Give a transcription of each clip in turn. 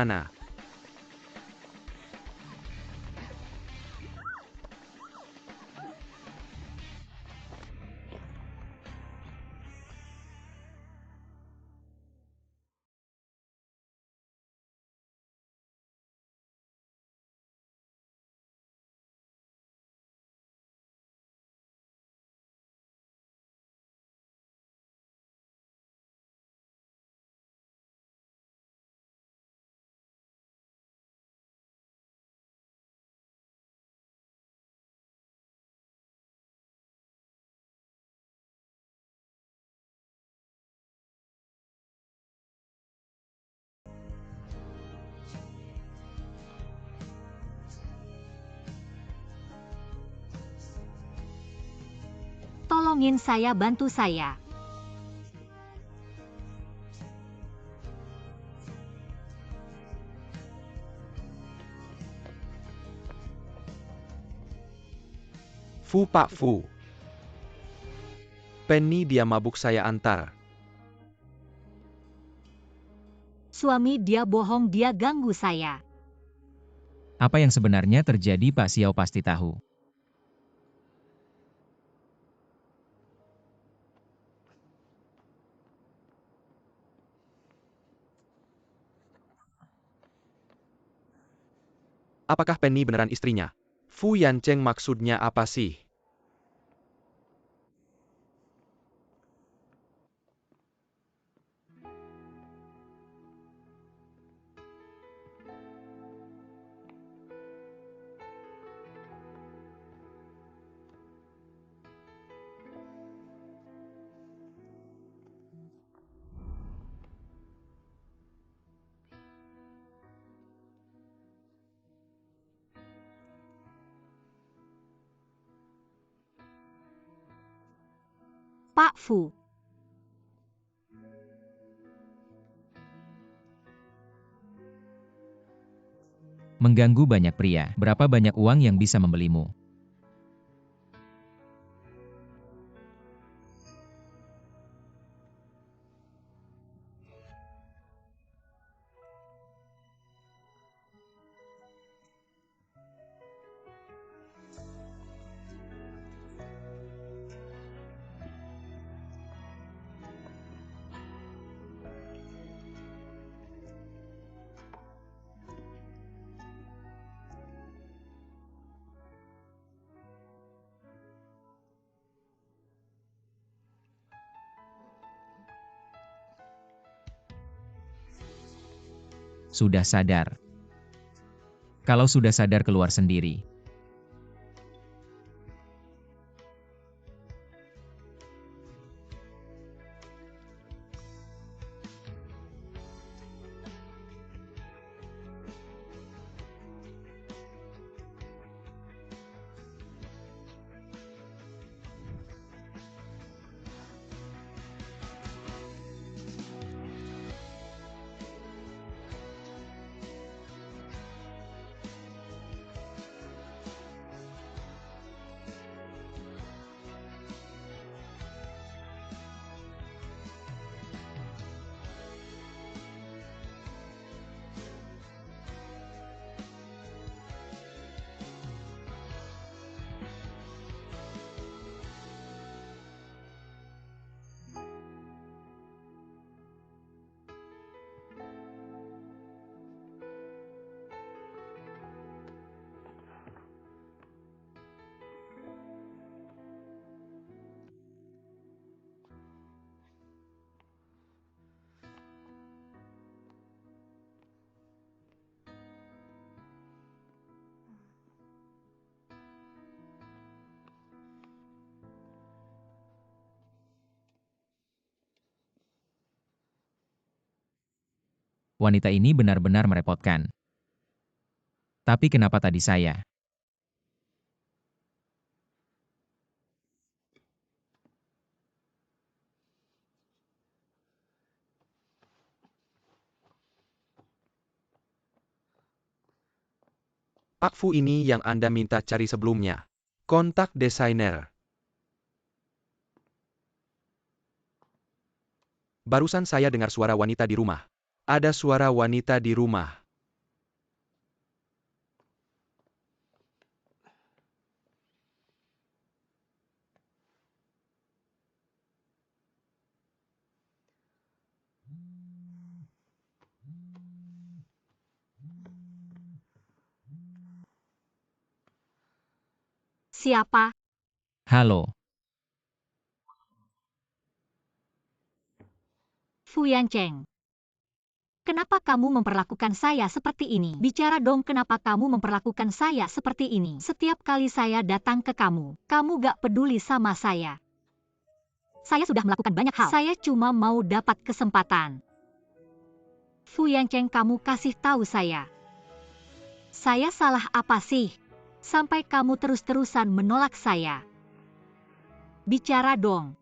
Mana? Tolongin saya, bantu saya. Fu Pak Fu. Penny dia mabuk saya antar. Suami dia bohong, dia ganggu saya. Apa yang sebenarnya terjadi Pak Xiao pasti tahu. Apakah Penny beneran istrinya? Fu Yancheng maksudnya apa sih? Pak Fu. Mengganggu banyak pria. Berapa banyak uang yang bisa membelimu? Sudah sadar. Kalau sudah sadar keluar sendiri. Wanita ini benar-benar merepotkan. Tapi kenapa tadi saya? Pak Fu ini yang Anda minta cari sebelumnya. Kontak desainer. Barusan saya dengar suara wanita di rumah. Ada suara wanita di rumah. Siapa? Halo, Fu Yancheng. Kenapa kamu memperlakukan saya seperti ini? Bicara dong, kenapa kamu memperlakukan saya seperti ini? Setiap kali saya datang ke kamu, kamu gak peduli sama saya. Saya sudah melakukan banyak hal. Saya cuma mau dapat kesempatan. Fu Yancheng, kamu kasih tahu saya. Saya salah apa sih? Sampai kamu terus-terusan menolak saya. Bicara dong.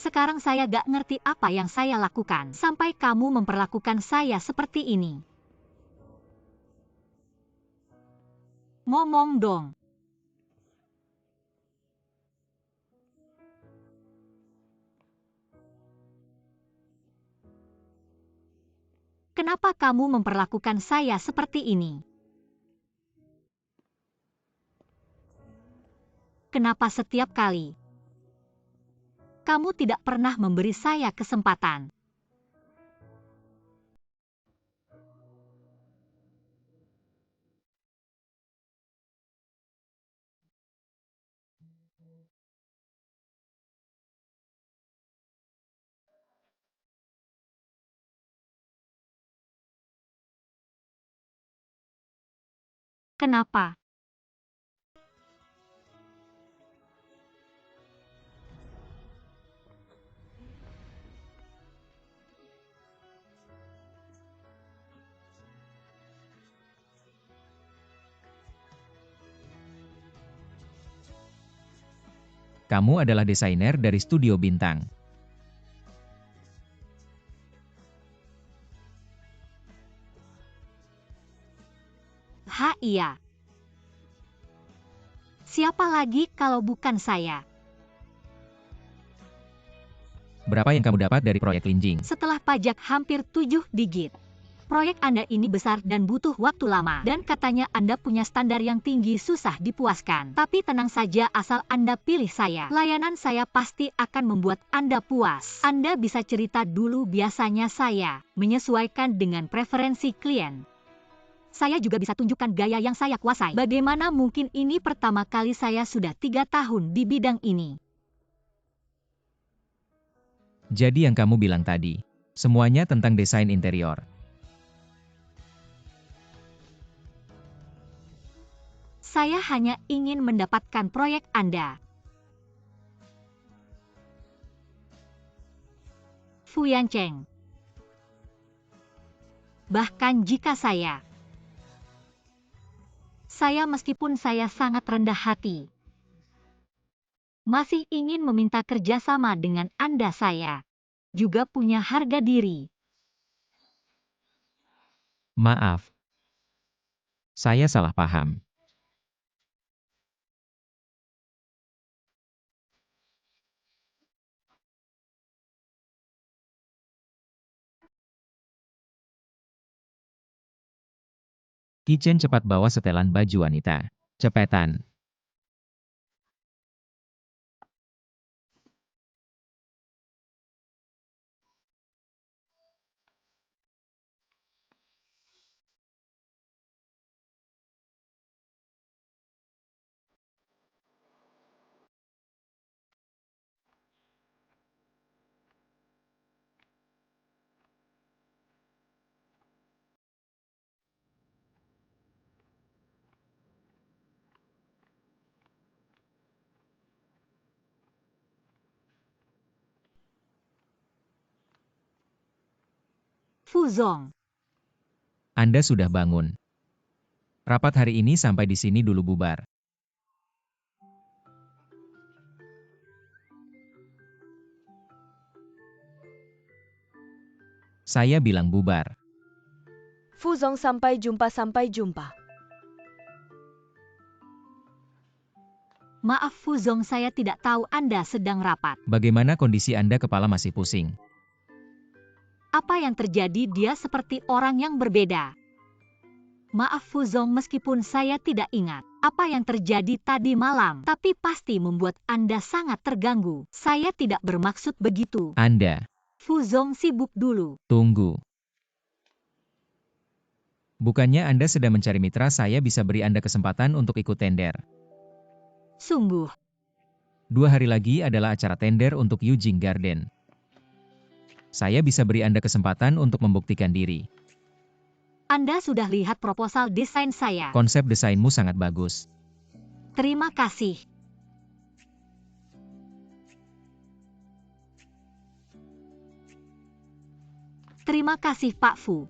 Sekarang saya gak ngerti apa yang saya lakukan. Sampai kamu memperlakukan saya seperti ini. Ngomong dong. Kenapa kamu memperlakukan saya seperti ini? Kenapa setiap kali kamu tidak pernah memberi saya kesempatan? Kenapa? kamu adalah desainer dari studio bintang. Iya. Siapa lagi kalau bukan saya? Berapa yang kamu dapat dari proyek Linjing? Setelah pajak hampir 7 digit. Proyek Anda ini besar dan butuh waktu lama. Dan katanya Anda punya standar yang tinggi, susah dipuaskan. Tapi tenang saja, asal Anda pilih saya. Layanan saya pasti akan membuat Anda puas. Anda bisa cerita dulu, biasanya saya menyesuaikan dengan preferensi klien. Saya juga bisa tunjukkan gaya yang saya kuasai. Bagaimana mungkin ini pertama kali, saya sudah 3 tahun di bidang ini. Jadi yang kamu bilang tadi, semuanya tentang desain interior. Saya hanya ingin mendapatkan proyek Anda. Fu Yancheng. Bahkan jika saya meskipun saya sangat rendah hati, masih ingin meminta kerjasama dengan Anda, saya juga punya harga diri. Maaf, saya salah paham. Kitchen cepat bawa setelan baju wanita. Cepetan. Fu Zong. Anda sudah bangun. Rapat hari ini sampai di sini dulu, bubar. Saya bilang bubar. Fu Zong, sampai jumpa, sampai jumpa. Maaf Fu Zong, saya tidak tahu Anda sedang rapat. Bagaimana kondisi Anda, kepala masih pusing? Apa yang terjadi? Dia seperti orang yang berbeda. Maaf Fu Zong, meskipun saya tidak ingat apa yang terjadi tadi malam, tapi pasti membuat Anda sangat terganggu. Saya tidak bermaksud begitu. Anda, Fu Zong sibuk dulu. tunggu. Bukannya Anda sedang mencari mitra, saya bisa beri Anda kesempatan untuk ikut tender. Sungguh, 2 hari lagi adalah acara tender untuk Eugene Garden. Saya bisa beri Anda kesempatan untuk membuktikan diri. Anda sudah lihat proposal desain saya. Konsep desainmu sangat bagus. Terima kasih. Terima kasih Pak Fu.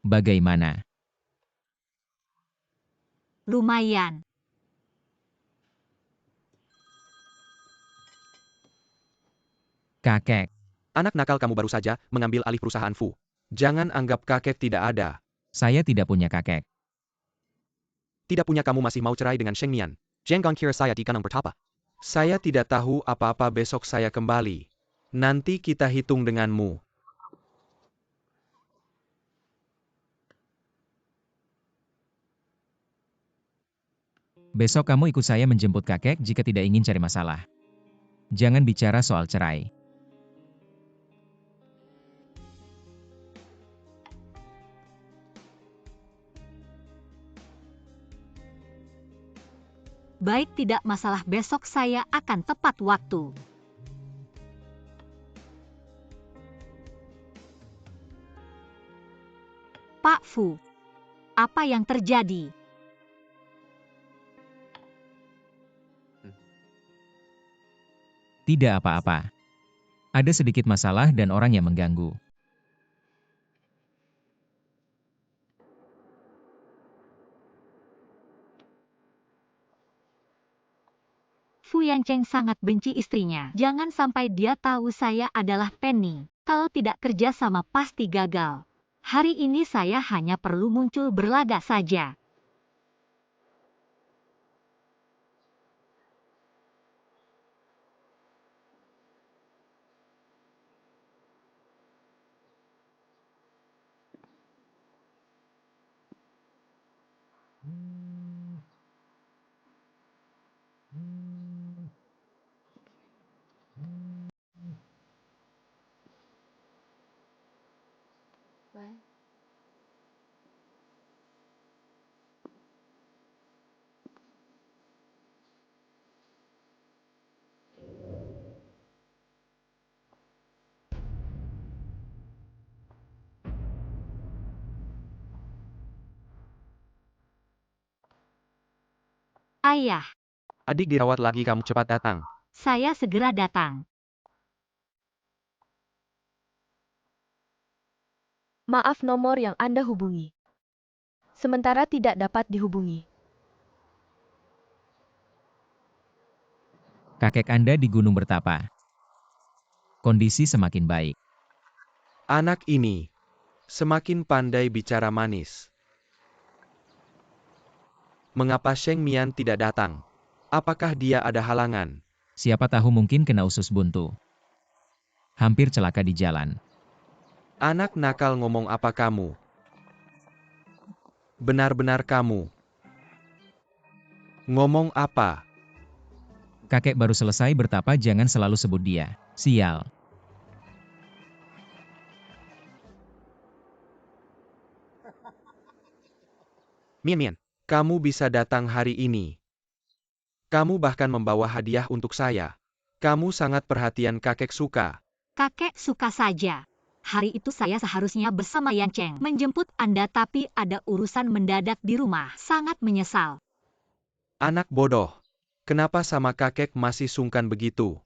Bagaimana? Lumayan. Kakek, Anak nakal, kamu baru saja mengambil alih perusahaan Fu. Jangan anggap kakek tidak ada. saya tidak punya kakek. Tidak punya, kamu masih mau cerai dengan Sheng Mian. Jangan kira saya di kanang bertapa. Saya tidak tahu apa-apa, besok saya kembali. Nanti kita hitung denganmu. Besok kamu ikut saya menjemput kakek jika tidak ingin cari masalah. Jangan bicara soal cerai. Baik, tidak masalah, besok saya akan tepat waktu. Pak Fu, apa yang terjadi? Tidak apa-apa. Ada sedikit masalah dan orang yang mengganggu. Fu Yancheng sangat benci istrinya. Jangan sampai dia tahu saya adalah Penny. Kalau tidak kerja sama pasti gagal. Hari ini saya hanya perlu muncul berlagak saja. Ayah, Adik dirawat lagi, kamu cepat datang. saya segera datang. Maaf, nomor yang Anda hubungi sementara tidak dapat dihubungi. Kakek Anda di Gunung Bertapa. Kondisi semakin baik. Anak ini semakin pandai bicara manis. Mengapa Sheng Mian tidak datang? Apakah dia ada halangan? Siapa tahu mungkin kena usus buntu. Hampir celaka di jalan. Anak nakal, ngomong apa kamu? Benar-benar kamu. Ngomong apa? Kakek baru selesai bertapa, jangan selalu sebut dia. Sial. Mian Mian, kamu bisa datang hari ini. Kamu bahkan membawa hadiah untuk saya. Kamu sangat perhatian, kakek suka. Kakek suka saja. Hari itu saya seharusnya bersama Yancheng menjemput Anda, tapi ada urusan mendadak di rumah. Sangat menyesal. Anak bodoh. Kenapa sama kakek masih sungkan begitu?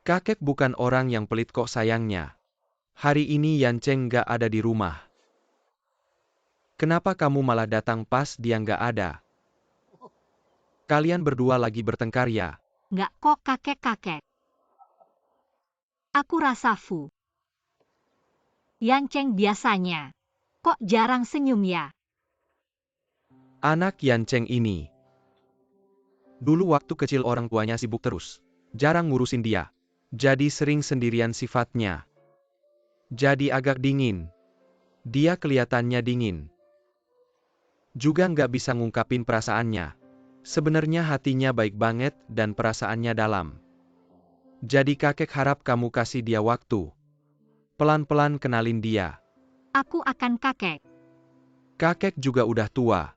Kakek bukan orang yang pelit kok, sayangnya. Hari ini Yancheng gak ada di rumah. Kenapa kamu malah datang pas dia gak ada? Kalian berdua lagi bertengkar ya? Nggak kok, kakek-kakek. Aku rasa Fu Yancheng biasanya kok jarang senyum ya? Anak Yancheng ini. Dulu waktu kecil orang tuanya sibuk terus. Jarang ngurusin dia. Jadi sering sendirian sifatnya. Jadi agak dingin. Dia kelihatannya dingin. Juga nggak bisa ngungkapin perasaannya. Sebenarnya hatinya baik banget dan perasaannya dalam. Jadi kakek harap kamu kasih dia waktu. Pelan-pelan kenalin dia. Aku akan kakek. Kakek juga udah tua.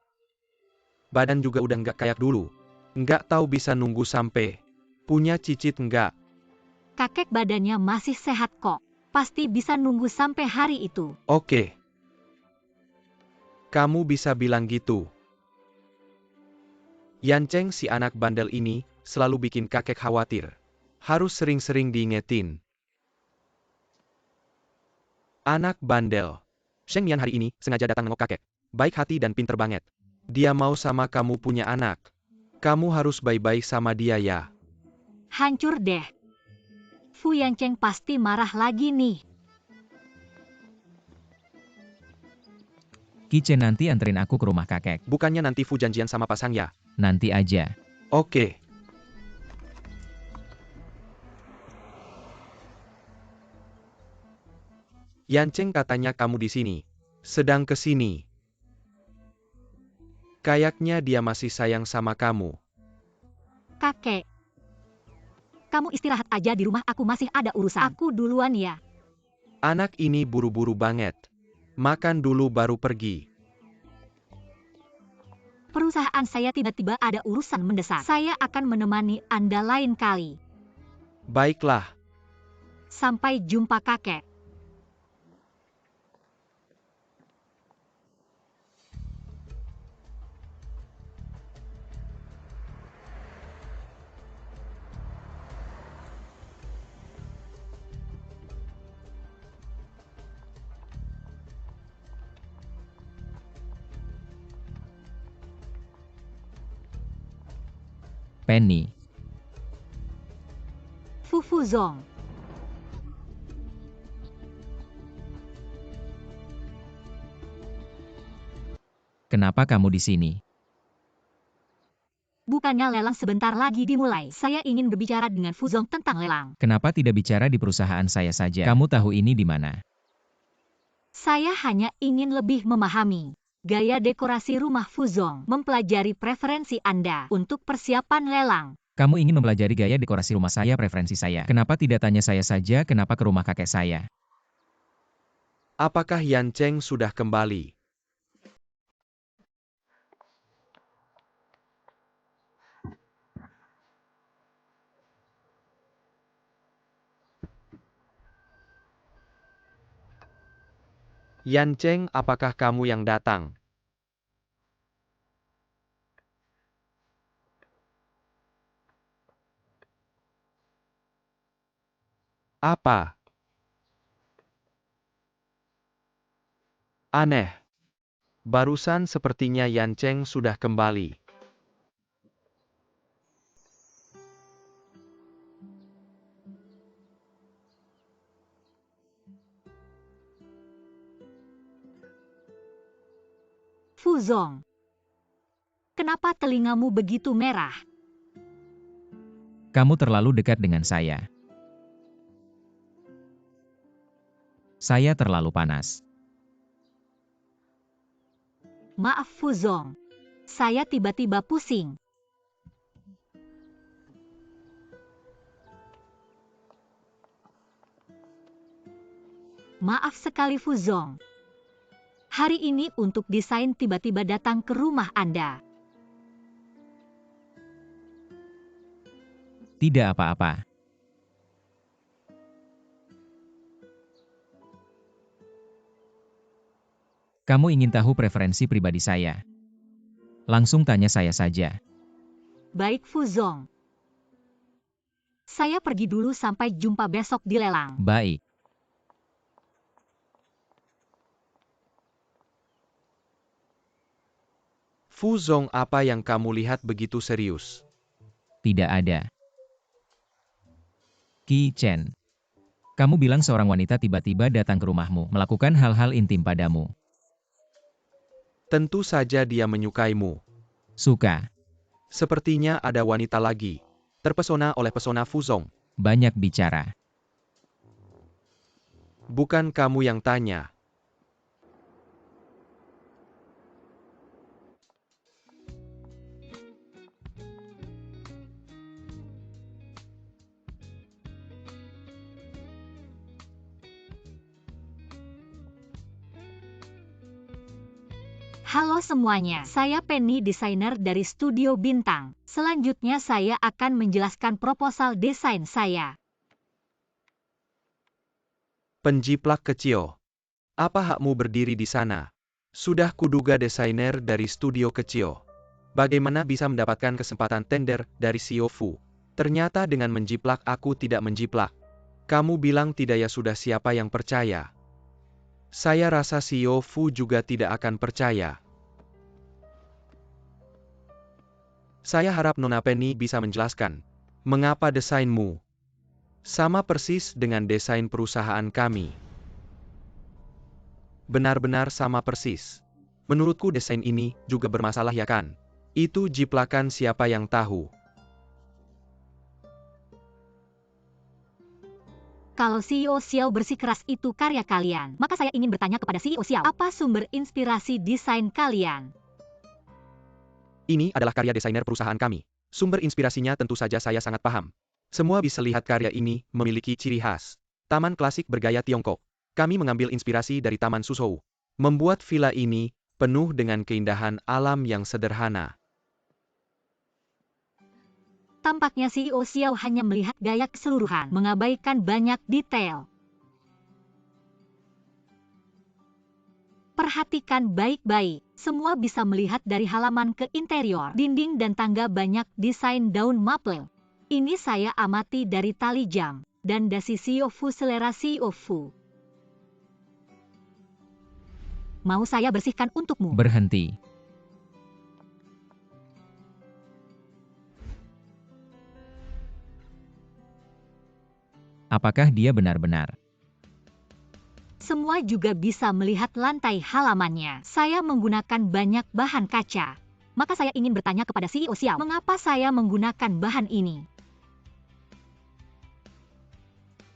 Badan juga udah nggak kayak dulu. Nggak tahu bisa nunggu sampai punya cicit nggak. Kakek badannya masih sehat kok. Pasti bisa nunggu sampai hari itu. Oke. Kamu bisa bilang gitu. Yanceng si anak bandel ini selalu bikin kakek khawatir. Harus sering-sering diingetin. Anak bandel. Sheng Mian hari ini sengaja datang nengok kakek. Baik hati dan pinter banget. Dia mau sama kamu punya anak. Kamu harus baik-baik sama dia ya. Hancur deh. Fu Yanceng pasti marah lagi nih. Qi Chen nanti anterin aku ke rumah kakek. Bukannya nanti Fu janjian sama pasang ya? Nanti aja. Oke. Yanceng katanya kamu di sini. Sedang ke sini. Kayaknya dia masih sayang sama kamu. Kakek. Kamu istirahat aja di rumah, aku masih ada urusan. Aku duluan ya. Anak ini buru-buru banget. Makan dulu baru pergi. Perusahaan saya tiba-tiba ada urusan mendesak. Saya akan menemani Anda lain kali. Baiklah. Sampai jumpa kakek. Penny. Fu Fuzong. Kenapa kamu di sini? Bukannya lelang sebentar lagi dimulai. Saya ingin berbicara dengan Fuzong tentang lelang. Kenapa tidak bicara di perusahaan saya saja? Kamu tahu ini di mana? Saya hanya ingin lebih memahami gaya dekorasi rumah Fuzong, mempelajari preferensi Anda untuk persiapan lelang. Kamu ingin mempelajari gaya dekorasi rumah saya, preferensi saya. Kenapa tidak tanya saya saja kenapa ke rumah kakek saya? Apakah Yanceng sudah kembali? Yanceng, apakah kamu yang datang? Apa? Aneh. Barusan sepertinya Yanceng sudah kembali. Fuzong. Kenapa telingamu begitu merah? Kamu terlalu dekat dengan saya. Saya terlalu panas. Maaf Fuzong. Saya tiba-tiba pusing. Maaf sekali Fuzong. Hari ini untuk desain tiba-tiba datang ke rumah Anda. Tidak apa-apa. Kamu ingin tahu preferensi pribadi saya? Langsung tanya saya saja. Baik Fuzong. Saya pergi dulu, sampai jumpa besok di lelang. Baik. Fuzong, apa yang kamu lihat begitu serius? Tidak ada. Qi Chen. Kamu bilang seorang wanita tiba-tiba datang ke rumahmu, melakukan hal-hal intim padamu. Tentu saja dia menyukaimu. Suka. Sepertinya ada wanita lagi. Terpesona oleh pesona Fuzong. Banyak bicara. Bukan kamu yang tanya. Halo semuanya, saya Penny, desainer dari Studio Bintang. Selanjutnya saya akan menjelaskan proposal desain saya. Penjiplak kecil. Apa hakmu berdiri di sana? Sudah kuduga desainer dari studio kecil. Bagaimana bisa mendapatkan kesempatan tender dari CEO Fu? Ternyata dengan menjiplak aku tidak menjiplak. Kamu bilang tidak, ya sudah, siapa yang percaya? Saya rasa CEO Fu juga tidak akan percaya. Saya harap Nona Penny bisa menjelaskan, mengapa desainmu sama persis dengan desain perusahaan kami. Benar-benar sama persis. Menurutku desain ini juga bermasalah, ya kan? Itu jiplakan, siapa yang tahu? Kalau CEO Xiao bersikeras itu karya kalian, maka saya ingin bertanya kepada CEO Xiao, apa sumber inspirasi desain kalian? Ini adalah karya desainer perusahaan kami. Sumber inspirasinya tentu saja saya sangat paham. Semua bisa lihat karya ini memiliki ciri khas. Taman klasik bergaya Tiongkok. Kami mengambil inspirasi dari Taman Suzhou. Membuat villa ini penuh dengan keindahan alam yang sederhana. Tampaknya CEO Xiao hanya melihat gaya keseluruhan, mengabaikan banyak detail. Perhatikan baik-baik, semua bisa melihat dari halaman ke interior, dinding dan tangga banyak desain daun maple. Ini saya amati dari tali jam, dan dasi CEO Fu, selera CEO Fu. Mau saya bersihkan untukmu? Berhenti. Apakah dia benar-benar? Semua juga bisa melihat lantai halamannya. Saya menggunakan banyak bahan kaca. Maka saya ingin bertanya kepada CEO Xiao, mengapa saya menggunakan bahan ini?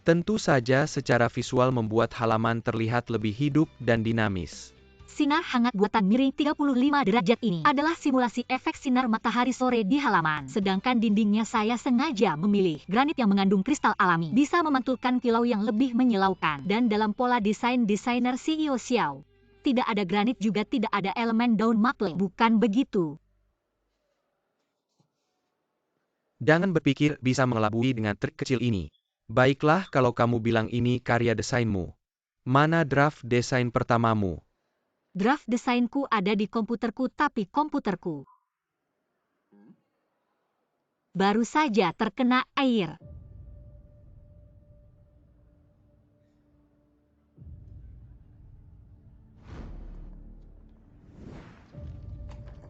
Tentu saja secara visual membuat halaman terlihat lebih hidup dan dinamis. Sinar hangat buatan miring 35 derajat ini adalah simulasi efek sinar matahari sore di halaman. Sedangkan dindingnya saya sengaja memilih granit yang mengandung kristal alami. Bisa memantulkan kilau yang lebih menyilaukan. Dan dalam pola desain desainer CEO Xiao, tidak ada granit juga tidak ada elemen daun maple. Bukan begitu. Jangan berpikir bisa mengelabui dengan trik kecil ini. Baiklah kalau kamu bilang ini karya desainmu. Mana draft desain pertamamu? Draft desainku ada di komputerku, tapi komputerku baru saja terkena air.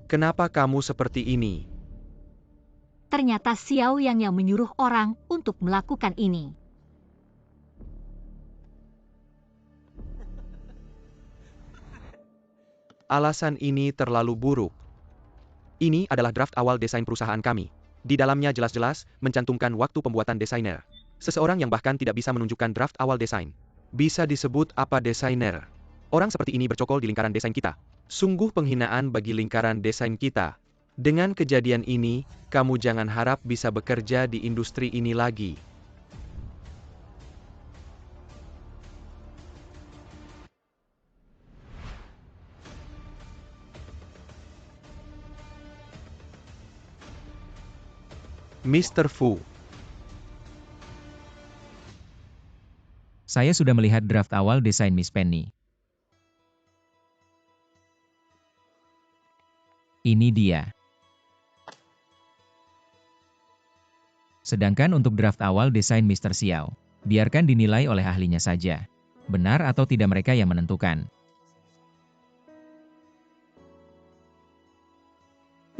Kenapa kamu seperti ini? Ternyata Xiao yang menyuruh orang untuk melakukan ini. Alasan ini terlalu buruk. Ini adalah draft awal desain perusahaan kami. Di dalamnya jelas-jelas mencantumkan waktu pembuatan desainer. Seseorang yang bahkan tidak bisa menunjukkan draft awal desain. Bisa disebut apa desainer? Orang seperti ini bercokol di lingkaran desain kita. Sungguh penghinaan bagi lingkaran desain kita. Dengan kejadian ini, kamu jangan harap bisa bekerja di industri ini lagi. Mr. Fu. Saya sudah melihat draft awal desain Miss Penny. Ini dia. Sedangkan untuk draft awal desain Mr. Xiao, biarkan dinilai oleh ahlinya saja. Benar atau tidak mereka yang menentukan.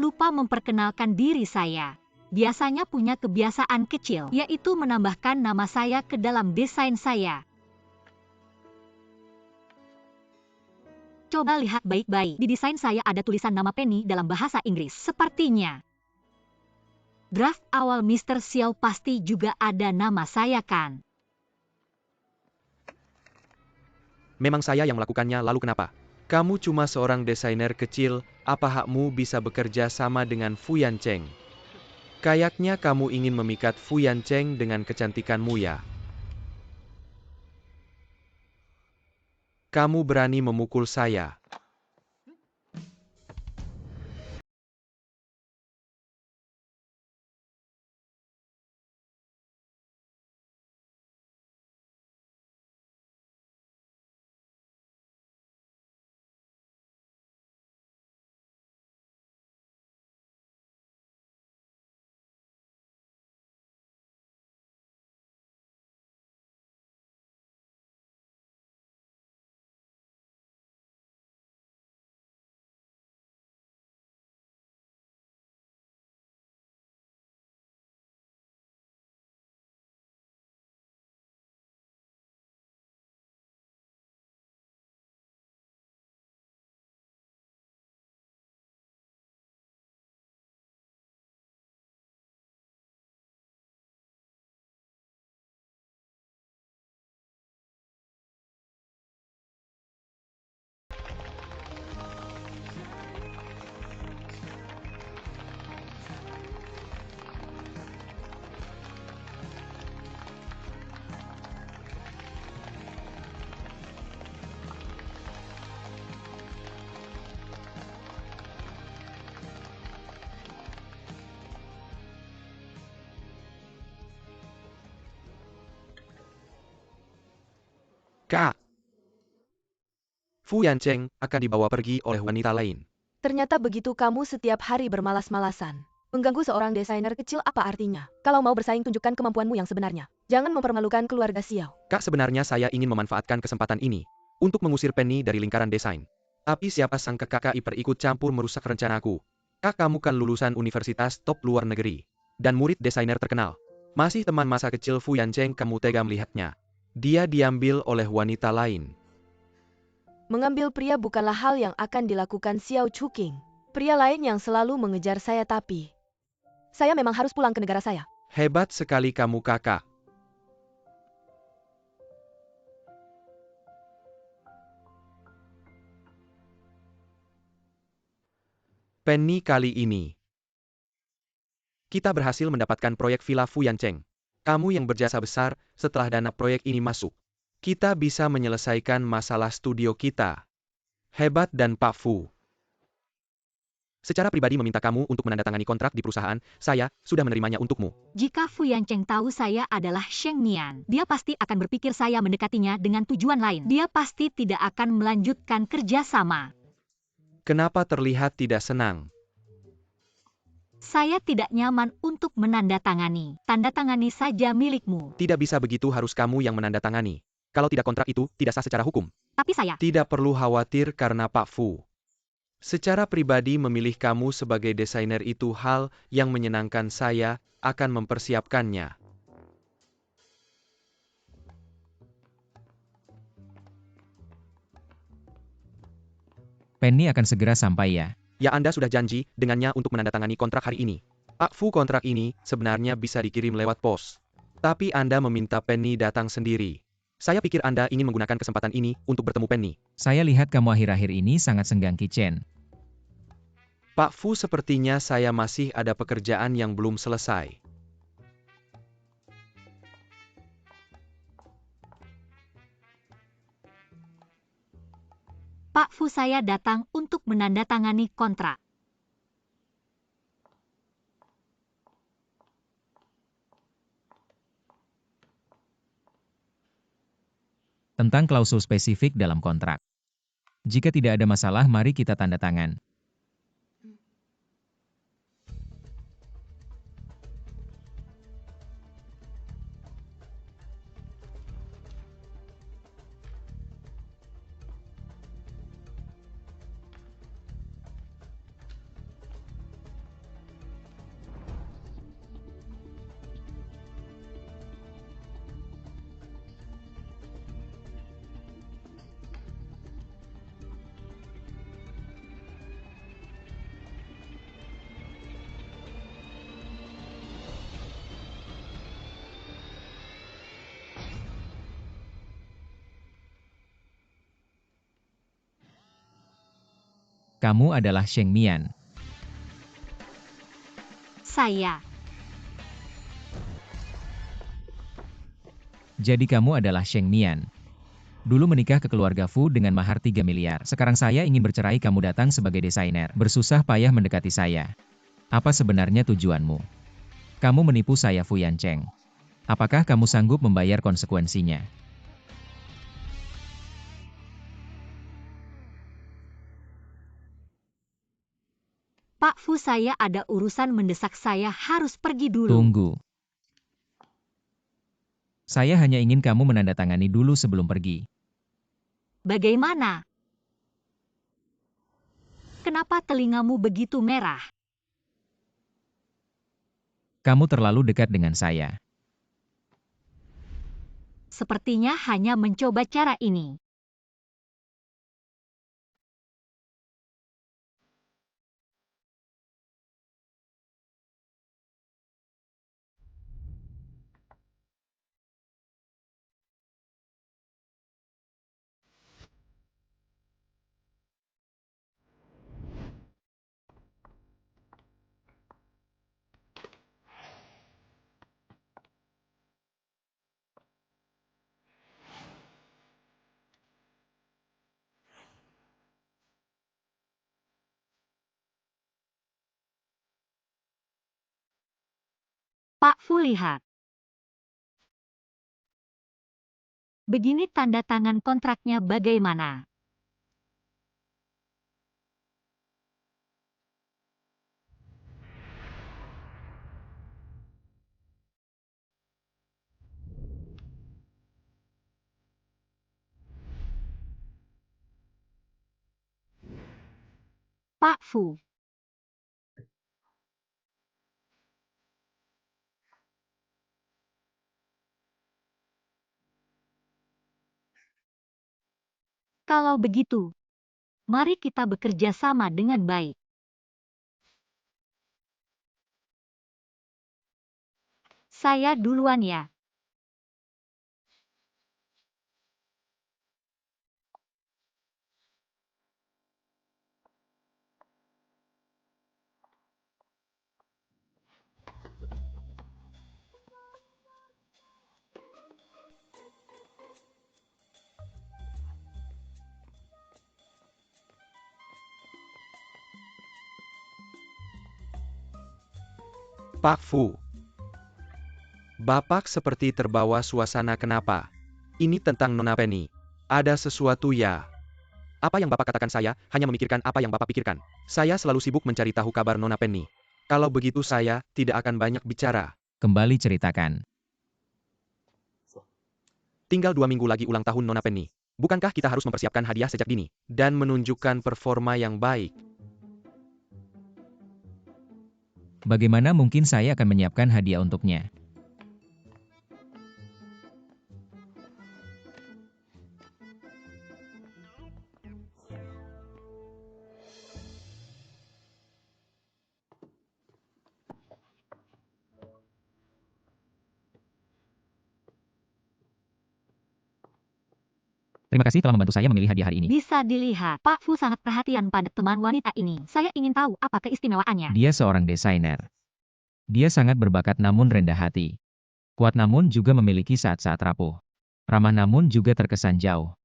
Lupa memperkenalkan diri saya. Biasanya punya kebiasaan kecil, yaitu menambahkan nama saya ke dalam desain saya. Coba lihat baik-baik, di desain saya ada tulisan nama Penny dalam bahasa Inggris. Sepertinya draft awal Mr. Xiao pasti juga ada nama saya, kan? Memang saya yang melakukannya, lalu kenapa? Kamu cuma seorang desainer kecil, apa hakmu bisa bekerja sama dengan Fu Yancheng? Kayaknya kamu ingin memikat Fu Yancheng dengan kecantikanmu ya. Kamu berani memukul saya. Kak, Fu Yancheng akan dibawa pergi oleh wanita lain. Ternyata begitu, kamu setiap hari bermalas-malasan. Mengganggu seorang desainer kecil apa artinya? Kalau mau bersaing, tunjukkan kemampuanmu yang sebenarnya. Jangan mempermalukan keluarga Xiao. Kak, sebenarnya saya ingin memanfaatkan kesempatan ini untuk mengusir Penny dari lingkaran desain. Tapi siapa sangka kakak ikut campur merusak rencanaku. Kak, kamu kan lulusan universitas top luar negeri dan murid desainer terkenal. Masih teman masa kecil Fu Yancheng, kamu tega melihatnya. Dia diambil oleh wanita lain. Mengambil pria bukanlah hal yang akan dilakukan Xiao Chuking. Pria lain yang selalu mengejar saya, tapi saya memang harus pulang ke negara saya. Hebat sekali kamu, kakak. Penny, kali ini kita berhasil mendapatkan proyek Villa Fu Yancheng. Kamu yang berjasa besar setelah dana proyek ini masuk. Kita bisa menyelesaikan masalah studio kita. Hebat dan Pak Fu. Secara pribadi meminta kamu untuk menandatangani kontrak di perusahaan, saya sudah menerimanya untukmu. Jika Fu Yancheng tahu saya adalah Sheng Mian, dia pasti akan berpikir saya mendekatinya dengan tujuan lain. Dia pasti tidak akan melanjutkan kerjasama. Kenapa terlihat tidak senang? Saya tidak nyaman untuk menandatangani. Tanda tangani saja milikmu. Tidak bisa begitu, harus kamu yang menandatangani. Kalau tidak, kontrak itu tidak sah secara hukum. Tapi saya Tidak perlu khawatir karena Pak Fu. Secara pribadi memilih kamu sebagai desainer itu hal yang menyenangkan, saya akan mempersiapkannya. Penny akan segera sampai ya. Ya, Anda sudah janji dengannya untuk menandatangani kontrak hari ini. Pak Fu, kontrak ini sebenarnya bisa dikirim lewat pos. Tapi Anda meminta Penny datang sendiri. Saya pikir Anda ingin menggunakan kesempatan ini untuk bertemu Penny. Saya lihat kamu akhir-akhir ini sangat senggang, Chen. Pak Fu, sepertinya saya masih ada pekerjaan yang belum selesai. Pak Fu, saya datang untuk menandatangani kontrak. Tentang klausul spesifik dalam kontrak. Jika tidak ada masalah, mari kita tanda tangan. Kamu adalah Sheng Mian. Saya. Jadi kamu adalah Sheng Mian. Dulu menikah ke keluarga Fu dengan mahar 3 miliar. Sekarang saya ingin bercerai, kamu datang sebagai desainer. Bersusah payah mendekati saya. Apa sebenarnya tujuanmu? Kamu menipu saya, Fu Yancheng. Apakah kamu sanggup membayar konsekuensinya? Pak Fu, saya ada urusan mendesak, saya harus pergi dulu. Tunggu. Saya hanya ingin kamu menandatangani dulu sebelum pergi. Bagaimana? Kenapa telingamu begitu merah? Kamu terlalu dekat dengan saya. Sepertinya hanya mencoba cara ini. Pak Fu, lihat. Begini tanda tangan kontraknya, bagaimana? Pak Fu. Kalau begitu, mari kita bekerja sama dengan baik. Saya duluan ya. Pak Fu. Bapak seperti terbawa suasana, kenapa? Ini tentang Nona Penny. Ada sesuatu ya? Apa yang Bapak katakan, saya hanya memikirkan apa yang Bapak pikirkan. Saya selalu sibuk mencari tahu kabar Nona Penny. Kalau begitu saya tidak akan banyak bicara. Kembali ceritakan. Tinggal 2 minggu lagi ulang tahun Nona Penny. Bukankah kita harus mempersiapkan hadiah sejak dini dan menunjukkan performa yang baik? Bagaimana mungkin saya akan menyiapkan hadiah untuknya? Terima kasih telah membantu saya memilih hadiah hari ini. Bisa dilihat, Pak Fu sangat perhatian pada teman wanita ini. Saya ingin tahu apa keistimewaannya. Dia seorang desainer. Dia sangat berbakat namun rendah hati. Kuat namun juga memiliki saat-saat rapuh. Ramah namun juga terkesan jauh.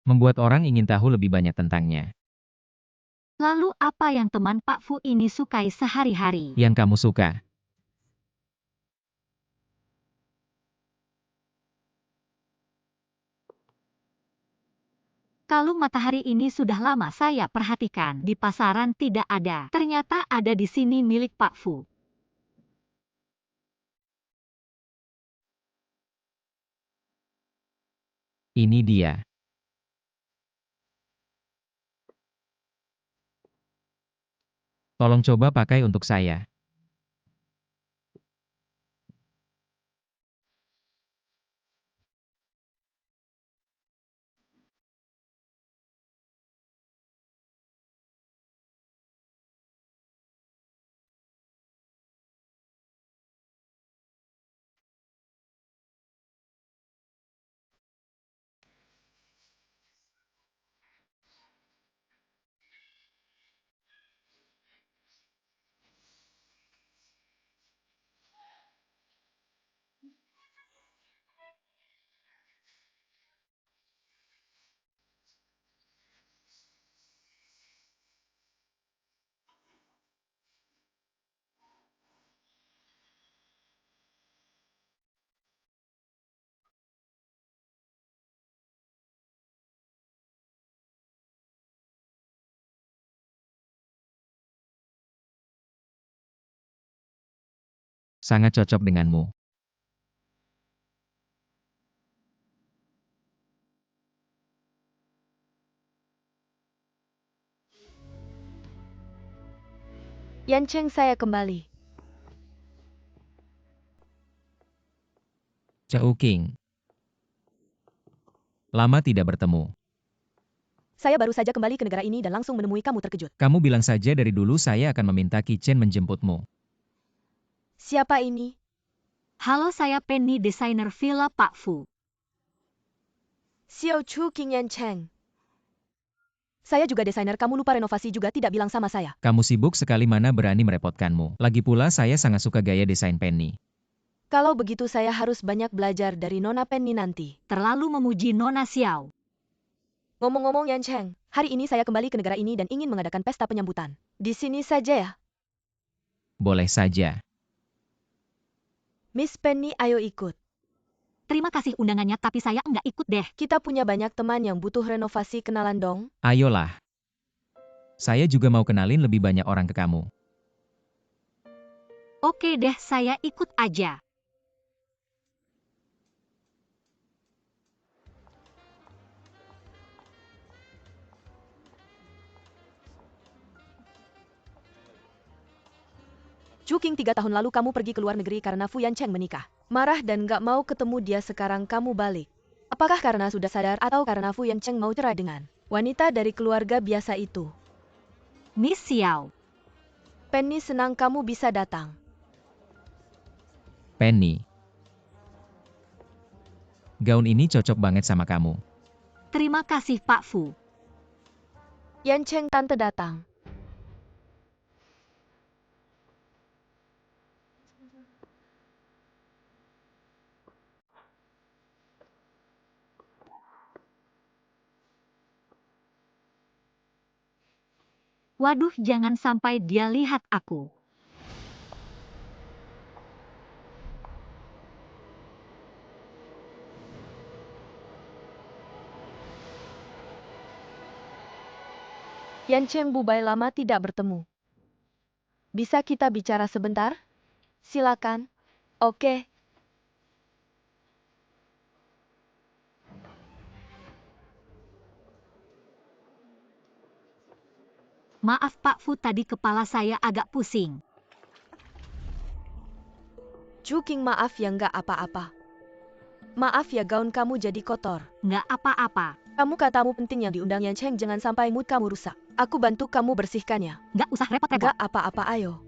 Membuat orang ingin tahu lebih banyak tentangnya. Lalu apa yang teman Pak Fu ini sukai sehari-hari? Yang kamu suka. Kalung matahari ini sudah lama saya perhatikan. Di pasaran tidak ada. Ternyata ada di sini, milik Pak Fu. Ini dia. Tolong coba pakai untuk saya. Sangat cocok denganmu. Yan Cheng, saya kembali. Chao-King. Lama tidak bertemu. Saya baru saja kembali ke negara ini dan langsung menemui kamu terkejut. Kamu bilang saja dari dulu saya akan meminta Qi Chen menjemputmu. Siapa ini? Halo, saya Penny, desainer villa Pak Fu. Xiao Chu King Yan Cheng. Saya juga desainer, kamu lupa renovasi juga tidak bilang sama saya. Kamu sibuk sekali, mana berani merepotkanmu. Lagi pula saya sangat suka gaya desain Penny. Kalau begitu saya harus banyak belajar dari Nona Penny nanti. Terlalu memuji Nona Xiao. Ngomong-ngomong Yan Cheng, hari ini saya kembali ke negara ini dan ingin mengadakan pesta penyambutan. Di sini saja ya. Boleh saja. Miss Penny, ayo ikut. Terima kasih undangannya, tapi saya enggak ikut deh. Kita punya banyak teman yang butuh renovasi, kenalan dong. Ayolah. Saya juga mau kenalin lebih banyak orang ke kamu. Oke deh, saya ikut aja. Chu King, 3 tahun lalu kamu pergi ke luar negeri karena Fu Yan Cheng menikah. Marah dan gak mau ketemu dia, sekarang kamu balik. Apakah karena sudah sadar atau karena Fu Yan Cheng mau cerai dengan wanita dari keluarga biasa itu? Miss Xiao. Penny, senang kamu bisa datang. Penny. Gaun ini cocok banget sama kamu. Terima kasih Pak Fu. Yan Cheng, tante datang. Waduh, jangan sampai dia lihat aku. Yan Cheng, Bubai, lama tidak bertemu. Bisa kita bicara sebentar? Silakan. Oke. Maaf Pak Fu, tadi kepala saya agak pusing. Chu King, maaf ya, nggak apa-apa. Maaf ya, gaun kamu jadi kotor. Nggak apa-apa. Kamu katamu penting yang diundang Yan Cheng, jangan sampai mood kamu rusak. Aku bantu kamu bersihkannya. Nggak usah repot-repot. Nggak apa-apa, ayo.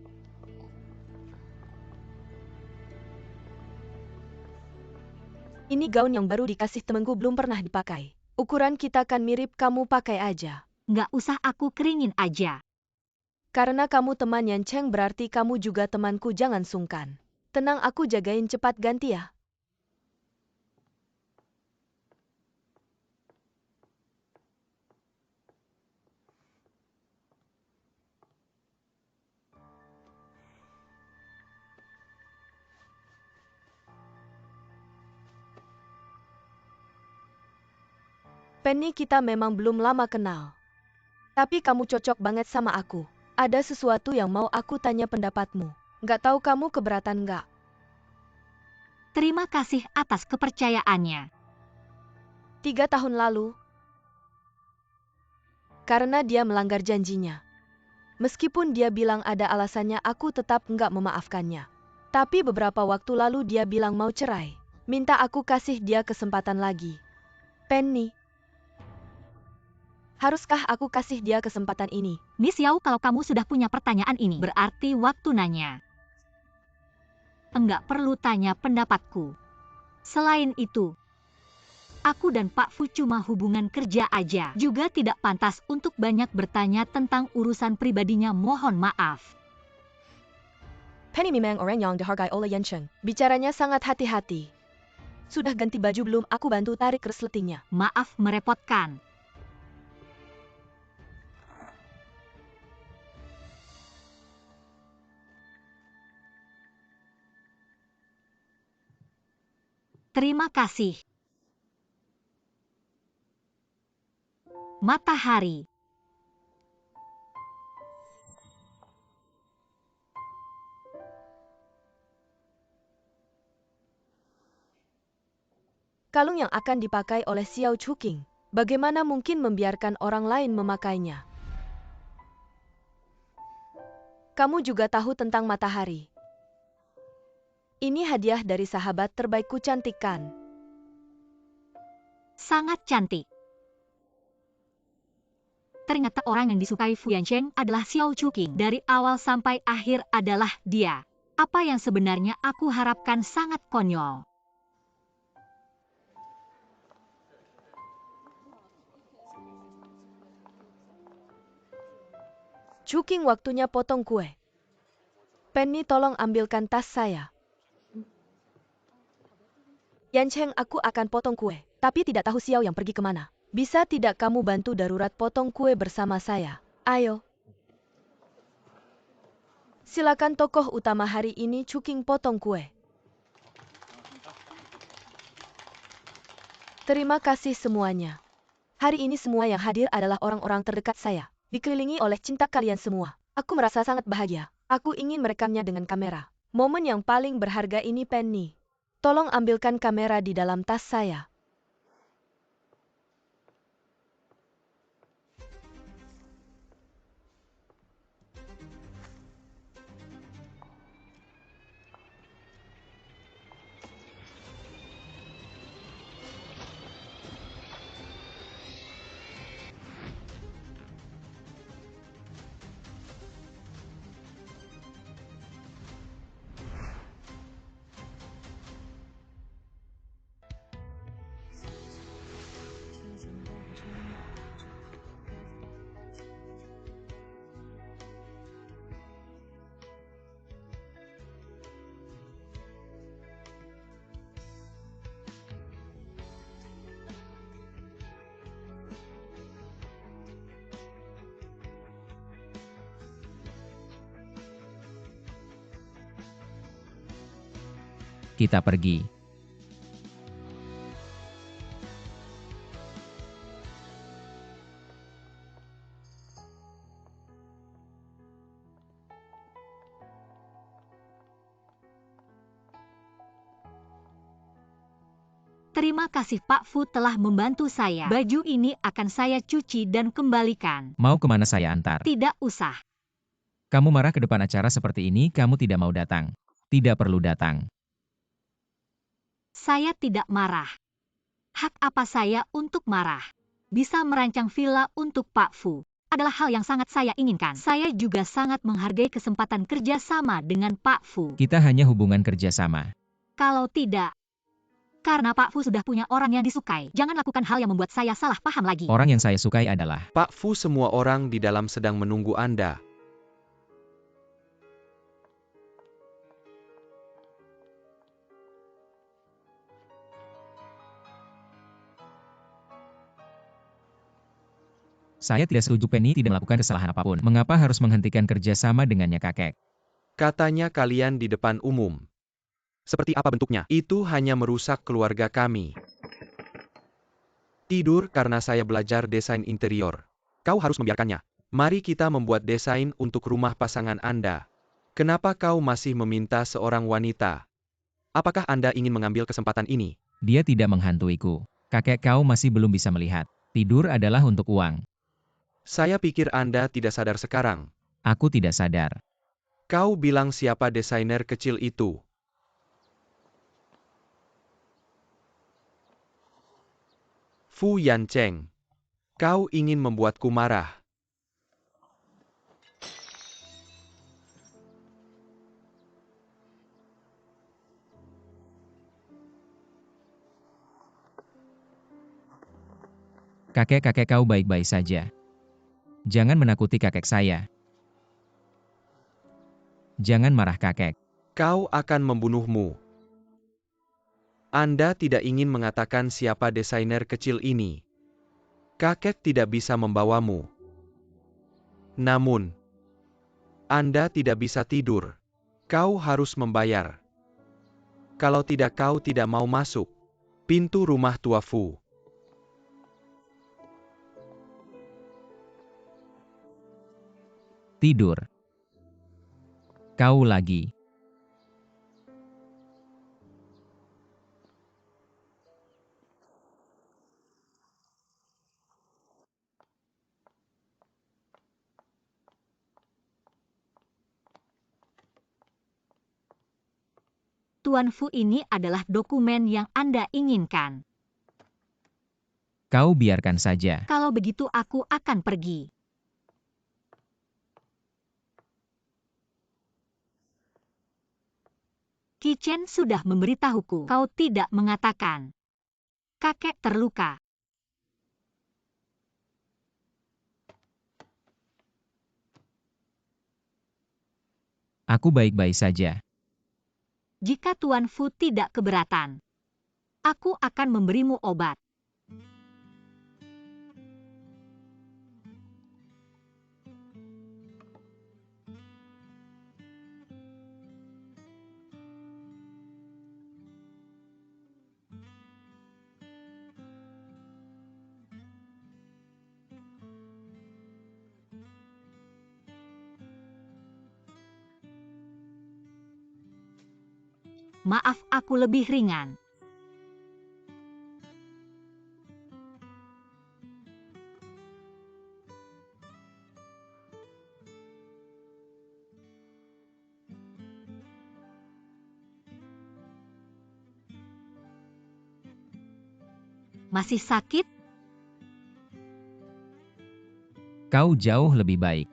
Ini gaun yang baru dikasih temenku, belum pernah dipakai. Ukuran kita kan mirip, kamu pakai aja. Nggak usah, aku keringin aja. Karena kamu teman Yan Cheng berarti kamu juga temanku, jangan sungkan. Tenang, aku jagain, cepat ganti ya. Penny, kita memang belum lama kenal. Tapi kamu cocok banget sama aku. Ada sesuatu yang mau aku tanya pendapatmu. Nggak tahu kamu keberatan nggak? Terima kasih atas kepercayaannya. 3 tahun lalu, karena dia melanggar janjinya. Meskipun dia bilang ada alasannya, aku tetap nggak memaafkannya. Tapi beberapa waktu lalu dia bilang mau cerai. Minta aku kasih dia kesempatan lagi. Penny, haruskah aku kasih dia kesempatan ini? Miss Xiao, kalau kamu sudah punya pertanyaan ini, berarti waktu nanya. Enggak perlu tanya pendapatku. Selain itu, aku dan Pak Fu cuma hubungan kerja aja. Juga tidak pantas untuk banyak bertanya tentang urusan pribadinya, mohon maaf. Penny memang orang yang dihargai oleh Yan Cheng. Bicaranya sangat hati-hati. Sudah ganti baju belum? Aku bantu tarik resletingnya. Maaf merepotkan. Terima kasih. Matahari. Kalung yang akan dipakai oleh Xiao Chuking. Bagaimana mungkin membiarkan orang lain memakainya? Kamu juga tahu tentang matahari. Ini hadiah dari sahabat terbaikku, cantik kan? Sangat cantik. Ternyata orang yang disukai Fu Yancheng adalah Xiao Chuking. Dari awal sampai akhir adalah dia. Apa yang sebenarnya aku harapkan sangat konyol. Chuking, waktunya potong kue. Penny, tolong ambilkan tas saya. Yancheng, aku akan potong kue, tapi tidak tahu Xiao yang pergi kemana. Bisa tidak kamu bantu darurat potong kue bersama saya? Ayo. Silakan tokoh utama hari ini, Chuking, potong kue. Terima kasih semuanya. Hari ini semua yang hadir adalah orang-orang terdekat saya. Dikelilingi oleh cinta kalian semua. Aku merasa sangat bahagia. Aku ingin merekamnya dengan kamera. Momen yang paling berharga ini, Penny. Tolong ambilkan kamera di dalam tas saya. Kita pergi. Terima kasih Pak Fu telah membantu saya. Baju ini akan saya cuci dan kembalikan. Mau kemana saya antar? Tidak usah. Kamu marah ke depan acara seperti ini, kamu tidak mau datang. Tidak perlu datang. Saya tidak marah. Hak apa saya untuk marah? Bisa merancang villa untuk Pak Fu adalah hal yang sangat saya inginkan. Saya juga sangat menghargai kesempatan kerja sama dengan Pak Fu. Kita hanya hubungan kerjasama. Kalau tidak, karena Pak Fu sudah punya orang yang disukai, jangan lakukan hal yang membuat saya salah paham lagi. Orang yang saya sukai adalah... Pak Fu, semua orang di dalam sedang menunggu Anda. Saya tidak setuju Penny tidak melakukan kesalahan apapun. Mengapa harus menghentikan kerjasama dengannya kakek? Katanya kalian di depan umum. Seperti apa bentuknya? Itu hanya merusak keluarga kami. Tidur karena saya belajar desain interior. Kau harus membiarkannya. Mari kita membuat desain untuk rumah pasangan Anda. Kenapa kau masih meminta seorang wanita? Apakah Anda ingin mengambil kesempatan ini? Dia tidak menghantuiku. Kakek kau masih belum bisa melihat. Tidur adalah untuk uang. Saya pikir Anda tidak sadar sekarang. Aku tidak sadar. Kau bilang siapa desainer kecil itu? Fu Yancheng. Kau ingin membuatku marah. Kakek-kakek kau baik-baik saja. Jangan menakuti kakek saya. Jangan marah kakek. Kau akan membunuhmu. Anda tidak ingin mengatakan siapa desainer kecil ini. Kakek tidak bisa membawamu. Namun, Anda tidak bisa tidur. Kau harus membayar. Kalau tidak, kau tidak mau masuk. Pintu rumah tua Fu. Tidur. Kau lagi. Tuan Fu, ini adalah dokumen yang Anda inginkan. Kau biarkan saja. Kalau begitu aku akan pergi. Qi Chen sudah memberitahuku. Kau tidak mengatakan. Kakek terluka. Aku baik-baik saja. Jika Tuan Fu tidak keberatan, aku akan memberimu obat. Maaf, aku lebih ringan. Masih sakit? Kau jauh lebih baik.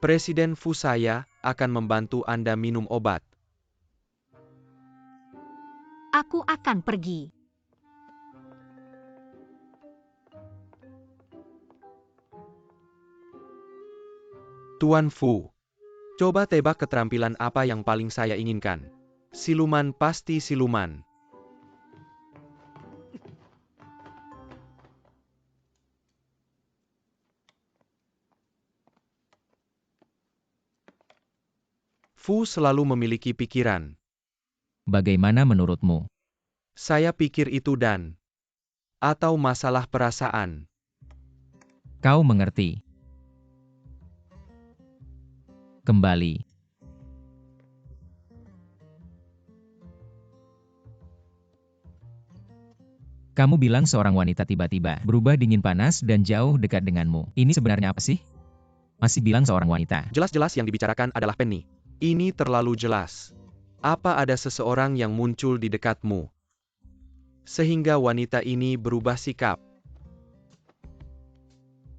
Presiden Fu, saya akan membantu Anda minum obat. Aku akan pergi. Tuan Fu, coba tebak keterampilan apa yang paling saya inginkan. Siluman pasti siluman. Fu selalu memiliki pikiran. Bagaimana menurutmu? Saya pikir itu dan atau masalah perasaan. Kau mengerti. Kembali. Kamu bilang seorang wanita tiba-tiba berubah dingin panas dan jauh dekat denganmu. Ini sebenarnya apa sih? Masih bilang seorang wanita. Jelas-jelas yang dibicarakan adalah Penny. Ini terlalu jelas. Apa ada seseorang yang muncul di dekatmu? Sehingga wanita ini berubah sikap.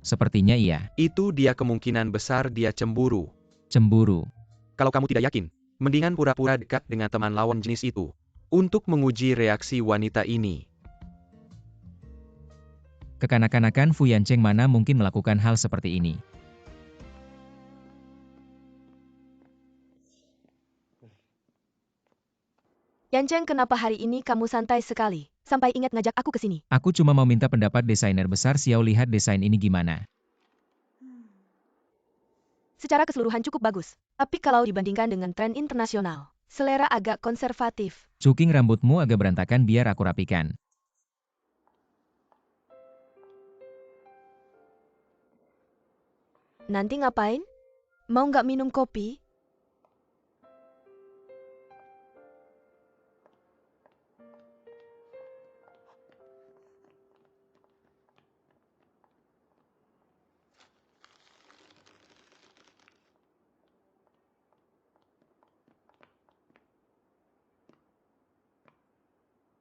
Sepertinya iya. Itu dia, kemungkinan besar dia cemburu. Cemburu. Kalau kamu tidak yakin, mendingan pura-pura dekat dengan teman lawan jenis itu. Untuk menguji reaksi wanita ini. Kekanak-kanakan Fu Yancheng mana mungkin melakukan hal seperti ini? Yancheng, kenapa hari ini kamu santai sekali? Sampai ingat ngajak aku ke sini. Aku cuma mau minta pendapat desainer besar Xiao, lihat desain ini gimana. Secara keseluruhan cukup bagus. Tapi kalau dibandingkan dengan tren internasional, selera agak konservatif. Cuking rambutmu agak berantakan, biar aku rapikan. Nanti ngapain? Mau nggak minum kopi?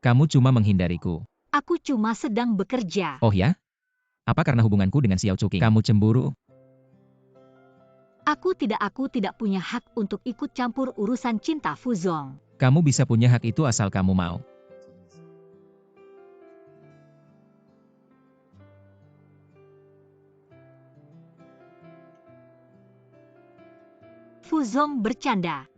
Kamu cuma menghindariku. Aku cuma sedang bekerja. Oh ya? Apa karena hubunganku dengan Xiao Cuking? Kamu cemburu? Aku tidak punya hak untuk ikut campur urusan cinta Fu Zong. Kamu bisa punya hak itu asal kamu mau. Fu Zong bercanda.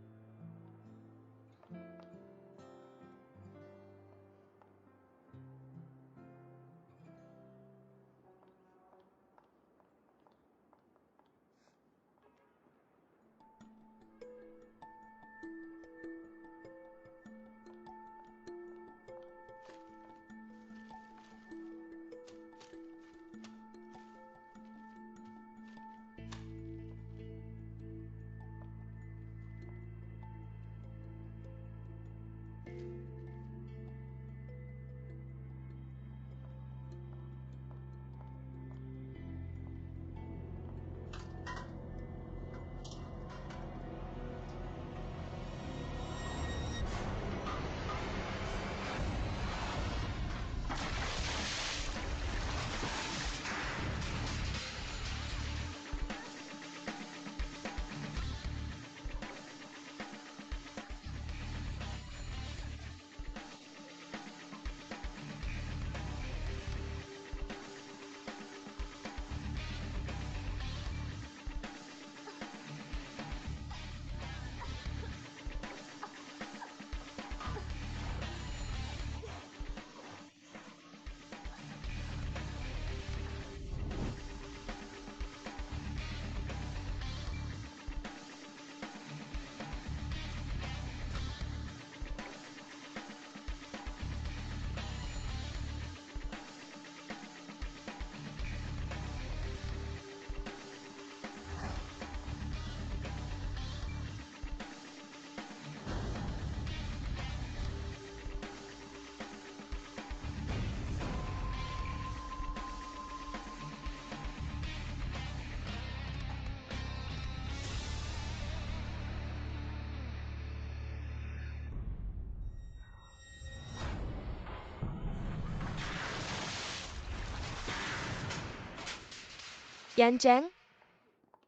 Yan Cheng,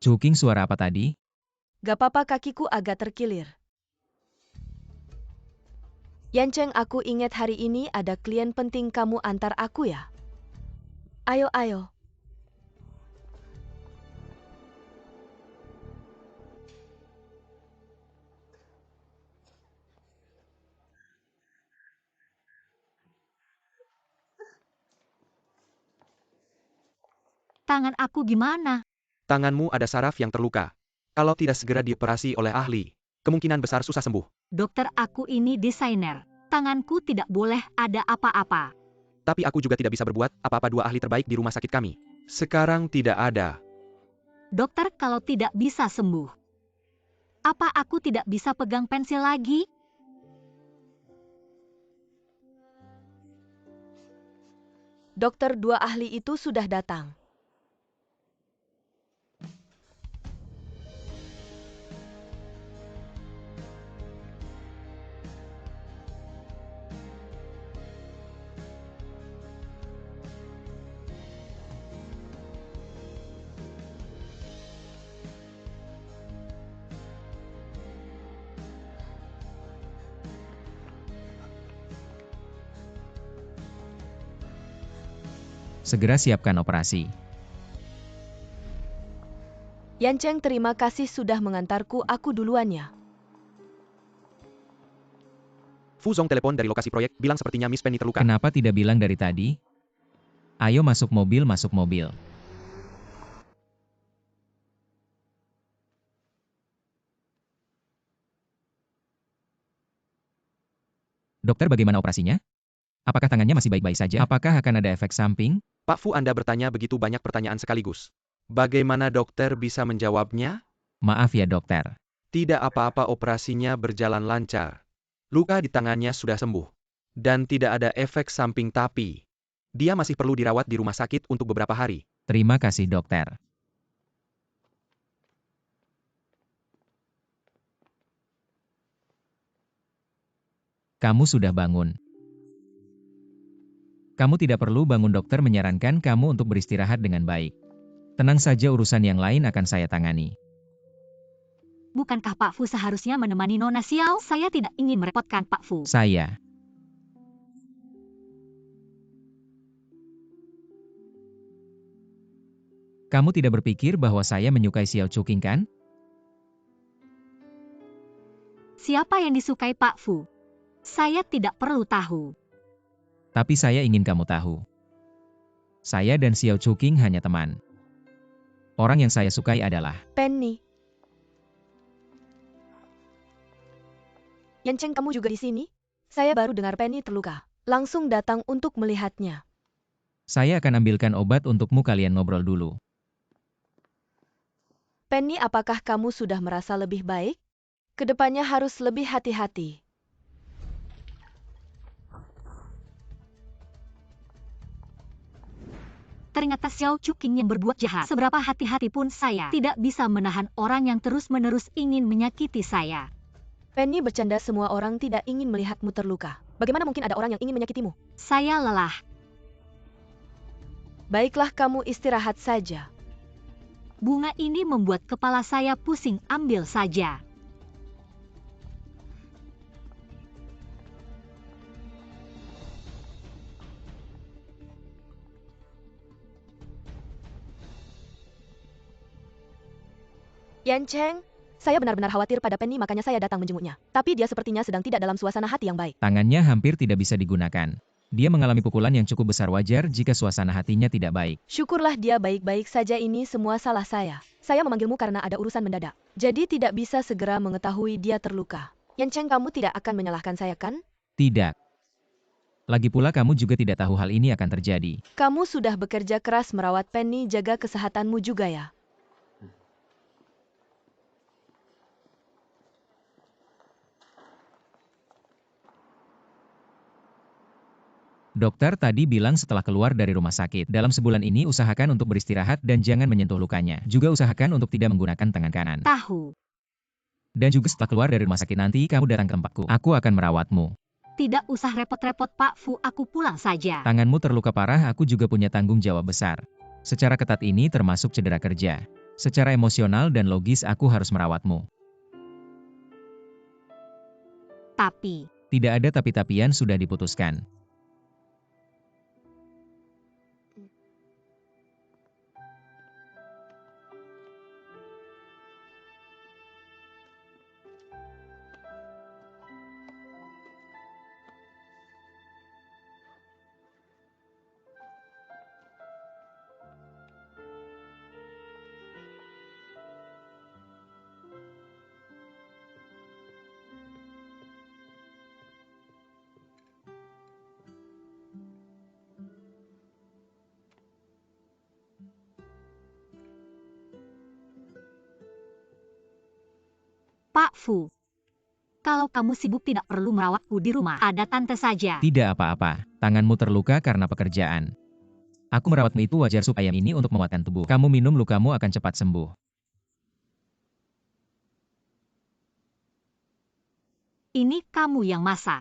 Cuking, suara apa tadi? gak apa-apa, kakiku agak terkilir. Yan Cheng, aku ingat hari ini ada klien penting, kamu antar aku ya. Ayo, ayo. Tangan aku gimana? Tanganmu ada saraf yang terluka. Kalau tidak segera dioperasi oleh ahli, kemungkinan besar susah sembuh. Dokter, aku ini desainer. Tanganku tidak boleh ada apa-apa. Tapi aku juga tidak bisa berbuat apa-apa, dua ahli terbaik di rumah sakit kami sekarang tidak ada. Dokter, kalau tidak bisa sembuh, apa aku tidak bisa pegang pensil lagi? Dokter, dua ahli itu sudah datang. Segera siapkan operasi. Yan Cheng, terima kasih sudah mengantarku, aku duluan ya. Fu Zong telepon dari lokasi proyek, bilang sepertinya Miss Penny terluka. Kenapa tidak bilang dari tadi? Ayo masuk mobil, masuk mobil. Dokter, bagaimana operasinya? Apakah tangannya masih baik-baik saja? Apakah akan ada efek samping? Pak Fu, Anda bertanya begitu banyak pertanyaan sekaligus. Bagaimana dokter bisa menjawabnya? Maaf ya dokter. Tidak apa-apa, operasinya berjalan lancar. Luka di tangannya sudah sembuh. Dan tidak ada efek samping, tapi dia masih perlu dirawat di rumah sakit untuk beberapa hari. Terima kasih dokter. Kamu sudah bangun. Kamu tidak perlu bangun, dokter menyarankan kamu untuk beristirahat dengan baik. Tenang saja, urusan yang lain akan saya tangani. Bukankah Pak Fu seharusnya menemani Nona Xiao? Saya tidak ingin merepotkan Pak Fu. Saya. Kamu tidak berpikir bahwa saya menyukai Xiao Cuking, kan? Siapa yang disukai Pak Fu? Saya tidak perlu tahu. Tapi saya ingin kamu tahu. Saya dan Xiao Cuking hanya teman. Orang yang saya sukai adalah Penny. Yan Cheng, kamu juga di sini? Saya baru dengar Penny terluka. Langsung datang untuk melihatnya. Saya akan ambilkan obat untukmu, kalian ngobrol dulu. Penny, apakah kamu sudah merasa lebih baik? Kedepannya harus lebih hati-hati. Ternyata Xiao Cuking yang berbuat jahat. Seberapa hati-hati pun saya tidak bisa menahan orang yang terus-menerus ingin menyakiti saya. Penny bercanda, semua orang tidak ingin melihatmu terluka. Bagaimana mungkin ada orang yang ingin menyakitimu? Saya lelah. Baiklah, kamu istirahat saja. Bunga ini membuat kepala saya pusing, ambil saja. Yan Cheng, saya benar-benar khawatir pada Penny, makanya saya datang menjenguknya. Tapi dia sepertinya sedang tidak dalam suasana hati yang baik. Tangannya hampir tidak bisa digunakan. Dia mengalami pukulan yang cukup besar, wajar jika suasana hatinya tidak baik. Syukurlah dia baik-baik saja, ini semua salah saya. Saya memanggilmu karena ada urusan mendadak. Jadi tidak bisa segera mengetahui dia terluka. Yan Cheng, kamu tidak akan menyalahkan saya, kan? Tidak. Lagi pula kamu juga tidak tahu hal ini akan terjadi. Kamu sudah bekerja keras merawat Penny, jaga kesehatanmu juga ya. Dokter tadi bilang setelah keluar dari rumah sakit, dalam sebulan ini usahakan untuk beristirahat dan jangan menyentuh lukanya. Juga usahakan untuk tidak menggunakan tangan kanan. Tahu. Dan juga setelah keluar dari rumah sakit nanti kamu datang ke tempatku. Aku akan merawatmu. Tidak usah repot-repot Pak Fu, aku pulang saja. Tanganmu terluka parah, aku juga punya tanggung jawab besar. Secara ketat ini termasuk cedera kerja. Secara emosional dan logis aku harus merawatmu. Tapi, Tidak ada tapi-tapian, sudah diputuskan. Pak Fu, kalau kamu sibuk tidak perlu merawatku di rumah, ada tante saja. Tidak apa-apa, tanganmu terluka karena pekerjaan. Aku merawatmu itu wajar supaya ini untuk menguatkan tubuh. Kamu minum, lukamu akan cepat sembuh. Ini kamu yang masak.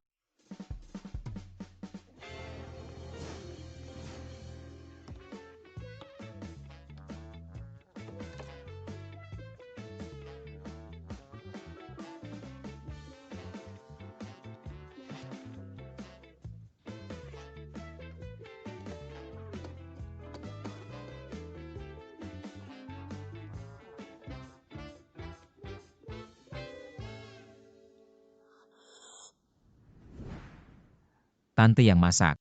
Tante yang masak.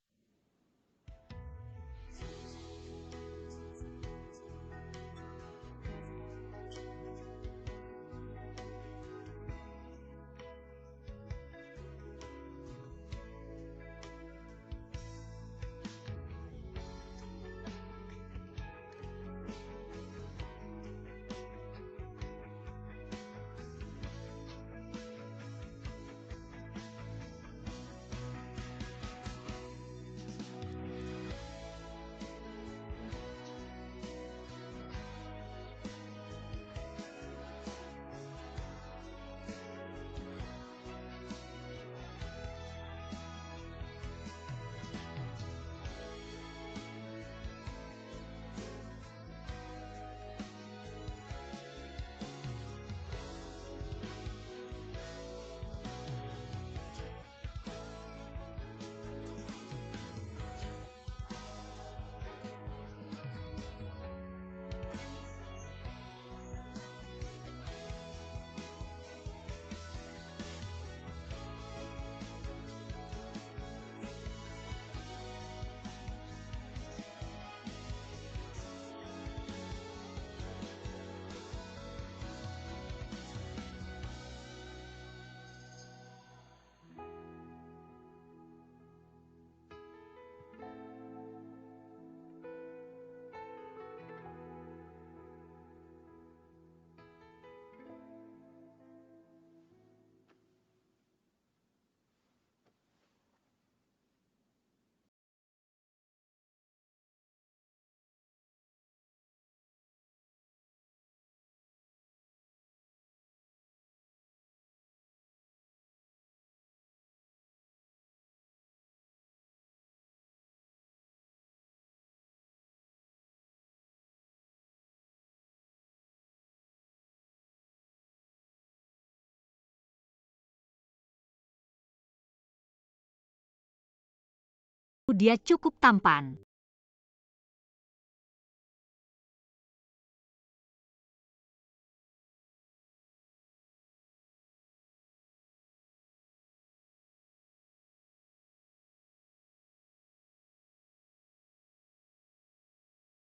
Dia cukup tampan.